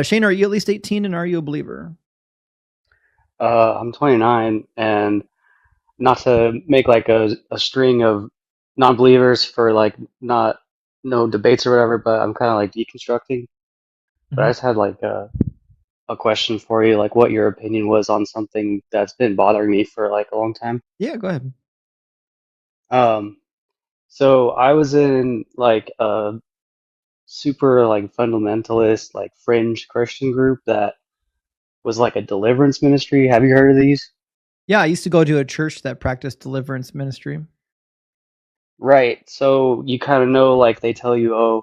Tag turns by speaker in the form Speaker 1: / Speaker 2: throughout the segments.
Speaker 1: Shane, are you at least 18 and are you a believer?
Speaker 2: I'm 29, and not to make like a string of non-believers for like not no debates or whatever, but I'm kind of like deconstructing. But I
Speaker 1: Mhm.
Speaker 2: just had like a question for you, like what your opinion was on something that's been bothering me for like a long time.
Speaker 1: Yeah, go ahead.
Speaker 2: Um, so I was in like a super like fundamentalist, like fringe Christian group that was like a deliverance ministry. Have you heard of these?
Speaker 1: Yeah, I used to go to a church that practiced deliverance ministry.
Speaker 2: Right. So you kind of know, like they tell you, oh,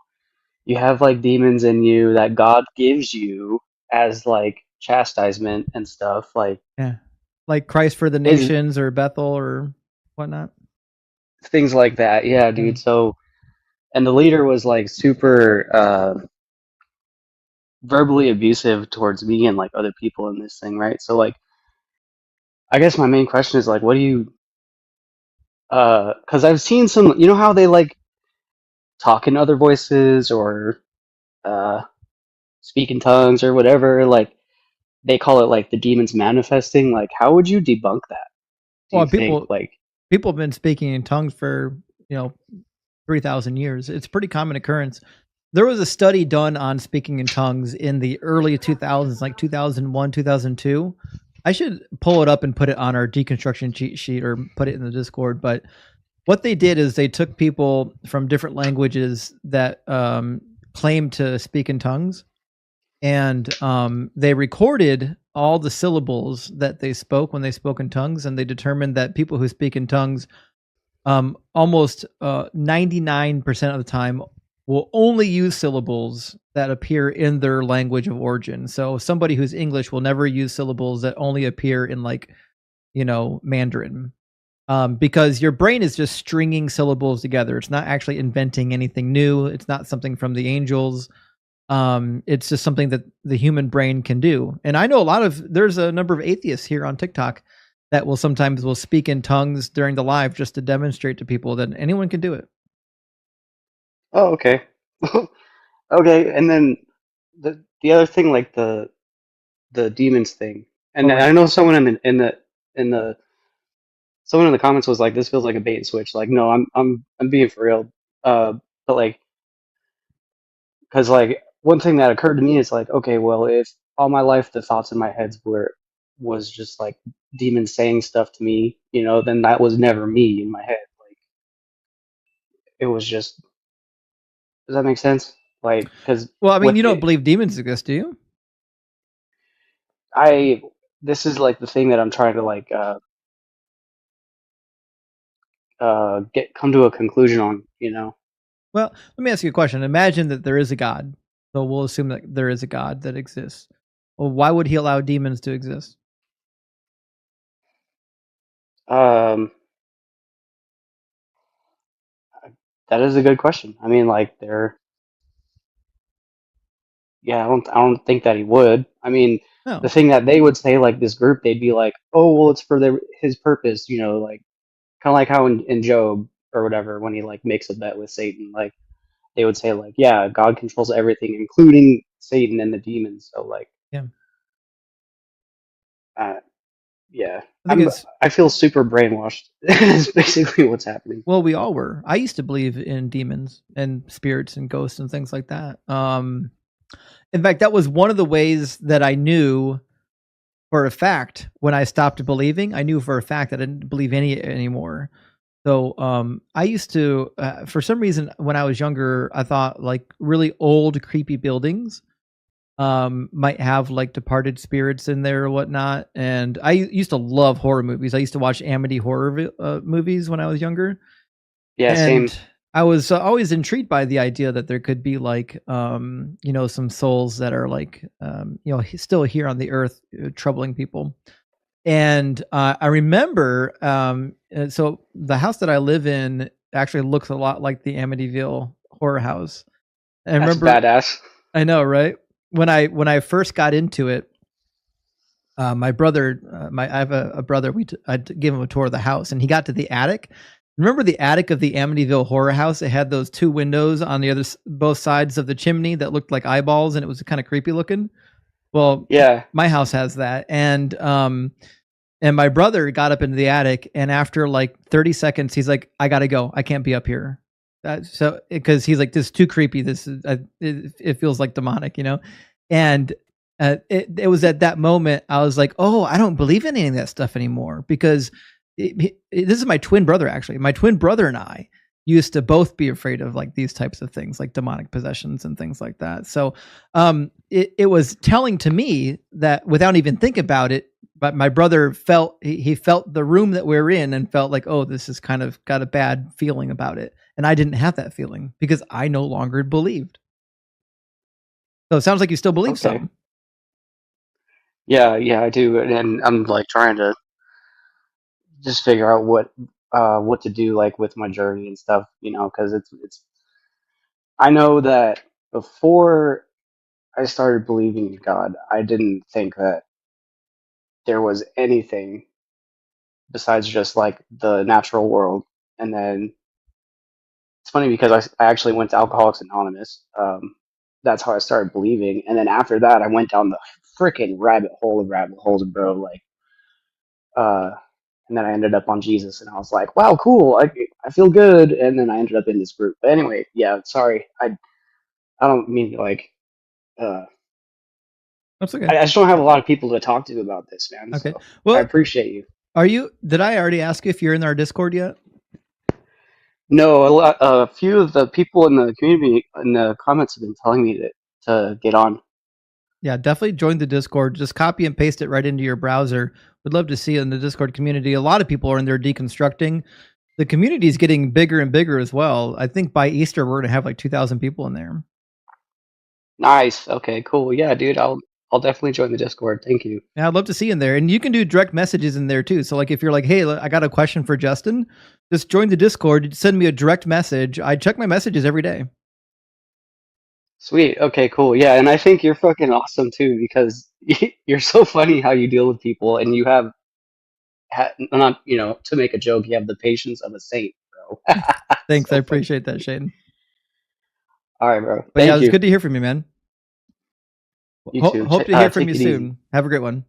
Speaker 2: you have like demons in you that God gives you as like chastisement and stuff, like
Speaker 1: Yeah. Like Christ for the
Speaker 2: is
Speaker 1: Nations or Bethel or whatnot.
Speaker 2: things like that. Yeah,
Speaker 1: Yeah.
Speaker 2: dude. So, and the leader was like super verbally abusive towards me and like other people in this thing, right? So like I guess my main question is like what do you because I've seen some, you know how they like talk in other voices or uh speak in tongues or whatever, like they call it like the demons manifesting. Like how would you debunk that, do
Speaker 1: Well,
Speaker 2: you think?
Speaker 1: people have been speaking in tongues for, you know, 3,000 years. It's a pretty common occurrence. There was a study done on speaking in tongues in the early 2000s, like 2001, 2002. I should pull it up and put it on our deconstruction cheat sheet or put it in the Discord. But what they did is they took people from different languages that claimed to speak in tongues, and they recorded all the syllables that they spoke when they spoke in tongues, and they determined that people who speak in tongues almost 99% of the time will only use syllables that appear in their language of origin. So somebody who's English will never use syllables that only appear in, like, Mandarin, because your brain is just stringing syllables together. It's not actually inventing anything new. It's not something from the angels. It's just something that the human brain can do. And I know there's a number of atheists here on TikTok that will speak in tongues during the live just to demonstrate to people that anyone can do it.
Speaker 2: Oh, okay. Okay, and then the other thing, like the demons thing,
Speaker 1: Oh,
Speaker 2: and
Speaker 1: right.
Speaker 2: I know someone in the someone in the comments was like, "This feels like a bait and switch." Like, no, I'm being for real. Uh, but like, because like one thing that occurred to me is like, okay, well, if all my life the thoughts in my heads were was just like demons saying stuff to me, then that was never me in my head. Like, it was just. Does that make sense? Like, because
Speaker 1: Well, I mean,
Speaker 2: what
Speaker 1: you don't
Speaker 2: it,
Speaker 1: believe demons exist, do you?
Speaker 2: I this is like the thing that I'm trying to like get come to a conclusion on.
Speaker 1: Well, let me ask you a question. Imagine that there is a God. So we'll assume that there is a God that exists. Well, why would he allow demons to exist?
Speaker 2: Um, that is a good question. I mean, like yeah, I don't think that he would. I mean, the
Speaker 1: No.
Speaker 2: thing that they would say, like this group, they'd be like, oh, well, it's for his purpose, like kind of like how in Job or whatever, when he like makes a bet with Satan, like they would say like, yeah, God controls everything, including Satan and the demons. So like,
Speaker 1: Yeah.
Speaker 2: uh, yeah,
Speaker 1: I think it's
Speaker 2: I feel super brainwashed. Is basically what's happening.
Speaker 1: Well, we all were. I used to believe in demons and spirits and ghosts and things like that. In fact, that was one of the ways that I knew for a fact when I stopped believing. I knew for a fact that I didn't believe anymore. So I used to, for some reason, when I was younger, I thought like really old, creepy buildings might have like departed spirits in there or whatnot. And I used to love horror movies. I used to watch Amity horror movies when I was younger,
Speaker 2: Yeah,
Speaker 1: and
Speaker 2: same.
Speaker 1: I was always intrigued by the idea that there could be like, some souls that are like, still here on the earth, troubling people. And I remember, so the house that I live in actually looks a lot like the Amityville horror house. I
Speaker 2: That's
Speaker 1: remember,
Speaker 2: badass.
Speaker 1: I know, right? When I first got into it, my brother, I have a brother. I'd give him a tour of the house, and he got to the attic, Remember the attic of the Amityville Horror House? It had those two windows on the both sides of the chimney that looked like eyeballs, and it was kind of creepy looking. Well,
Speaker 2: Yeah.
Speaker 1: my house has that, and my brother got up into the attic, and after like 30 seconds, he's like, "I gotta go. I can't be up here." So because he's like, "This is too creepy. This is it feels like demonic, you know." And it was at that moment I was like, "Oh, I don't believe in any of that stuff anymore," because this is my twin brother actually. My twin brother and I used to both be afraid of like these types of things, like demonic possessions and things like that. So it was telling to me that without even thinking about it, but my brother felt he felt the room that we're in and felt like, oh, this is kind of got a bad feeling about it. And I didn't have that feeling because I no longer believed. So it sounds like you still believe
Speaker 2: Okay.
Speaker 1: some.
Speaker 2: Yeah, yeah, I do, and I'm like trying to just figure out what to do like with my journey and stuff, you know, because it's I know that before I started believing in God, I didn't think that there was anything besides just like the natural world. And then it's funny because I actually went to Alcoholics Anonymous. That's how I started believing, and then after that, I went down the freaking rabbit hole of rabbit holes, bro. Like, uh, and then I ended up on Jesus, and I was like, wow, cool. I feel good, and then I ended up in this group. But anyway, yeah, sorry, I don't mean to like. Uh,
Speaker 1: That's okay.
Speaker 2: I just don't have a lot of people to talk to about this, man.
Speaker 1: Okay.
Speaker 2: So I
Speaker 1: Well,
Speaker 2: appreciate you.
Speaker 1: are you? Did I already ask you if you're in our Discord yet?
Speaker 2: No, a few of the people in the community in the comments have been telling me to get on.
Speaker 1: Yeah, definitely join the Discord. Just copy and paste it right into your browser. Would love to see you in the Discord community. A lot of people are in there deconstructing. The community is getting bigger and bigger as well. I think by Easter we're going to have like 2,000 people in there.
Speaker 2: Nice. Okay, cool. Yeah, dude, I'll definitely join the Discord. Thank you.
Speaker 1: Yeah, I'd love to see you in there. And you can do direct messages in there too. So like if you're like, hey, I got a question for Justin, just join the Discord, send me a direct message. I check my messages every day.
Speaker 2: Sweet. Okay, cool. Yeah, and I think you're fucking awesome too because you're so funny how you deal with people and you have not, you know, to make a joke, you have the patience of a saint, bro.
Speaker 1: Thanks. I
Speaker 2: So funny.
Speaker 1: appreciate that, Shane.
Speaker 2: All right, bro.
Speaker 1: But yeah, it
Speaker 2: Thank
Speaker 1: was
Speaker 2: you.
Speaker 1: good to hear from you, man.
Speaker 2: You too.
Speaker 1: Hope to hear from
Speaker 2: Take
Speaker 1: you
Speaker 2: it easy.
Speaker 1: soon. Have a great one.